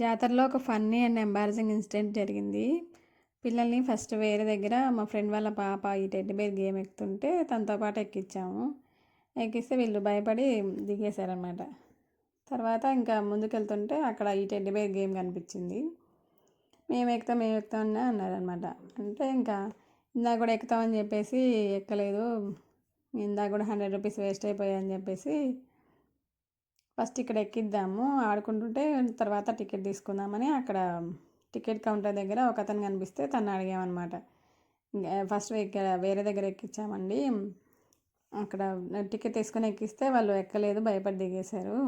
జాతరలో ఒక funny and embarrassing incident జరిగింది. పిల్లల్ని ఫస్ట్ వేరే దగ్గర మా ఫ్రెండ్ వాళ్ళ పాప ఈ టెడ్డీ బేర్ గేమ్ ఎక్కుతుంటే తనతో పాటు ఎక్కించాము. ఎక్కిస్తే వీళ్ళు భయపడి దిగేశారనమాట. తర్వాత ఇంకా ముందుకెళ్తుంటే అక్కడ ఈ టెడ్డీ బేర్ గేమ్ కనిపించింది. మేము ఎక్కుతాం అని అన్నారనమాట. అంటే ఇంకా ఇందాక కూడా ఎక్కుతామని చెప్పేసి ఎక్కలేదు, ఇందాక కూడా ₹100 వేస్ట్ అయిపోయాయని చెప్పేసి ఫస్ట్ ఇక్కడ ఎక్కిద్దాము ఆడుకుంటుంటే తర్వాత టికెట్ తీసుకుందామని అక్కడ టికెట్ కౌంటర్ దగ్గర ఒక అతను కనిపిస్తే తను అడిగామన్నమాట. ఫస్ట్ ఇక్కడ వేరే దగ్గర ఎక్కించామండి, అక్కడ టికెట్ తీసుకొని ఎక్కిస్తే వాళ్ళు ఎక్కలేదు, భయపడి దిగేశారు.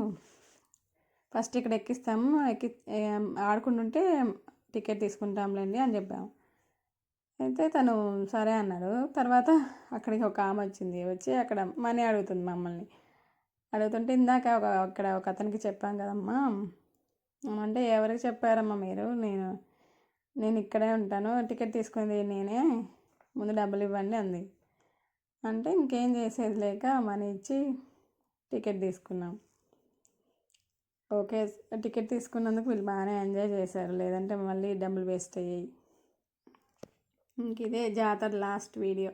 ఫస్ట్ ఇక్కడ ఎక్కిస్తాము, ఆడుకుంటుంటే టికెట్ తీసుకుంటాంలేండి అని చెప్పాము. అయితే తను సరే అన్నాడు. తర్వాత అక్కడికి ఒక ఆమె వచ్చి అక్కడ మనీ అడుగుతుంది మమ్మల్ని. అడుగుతుంటే ఇందాక అక్కడ ఒక అతనికి చెప్పాం కదమ్మా అంటే, ఎవరికి చెప్పారమ్మా మీరు, నేను ఇక్కడే ఉంటాను, టికెట్ తీసుకుంది నేనే, ముందు డబ్బులు ఇవ్వండి అంది. అంటే ఇంకేం చేసేది లేక మనీ ఇచ్చి టికెట్ తీసుకున్నాం. ఓకే, టికెట్ తీసుకున్నందుకు వీళ్ళు బాగానే ఎంజాయ్ చేశారు, లేదంటే మళ్ళీ డబ్బులు వేస్ట్ అయ్యాయి. ఇంక ఇదే జాతర లాస్ట్ వీడియో.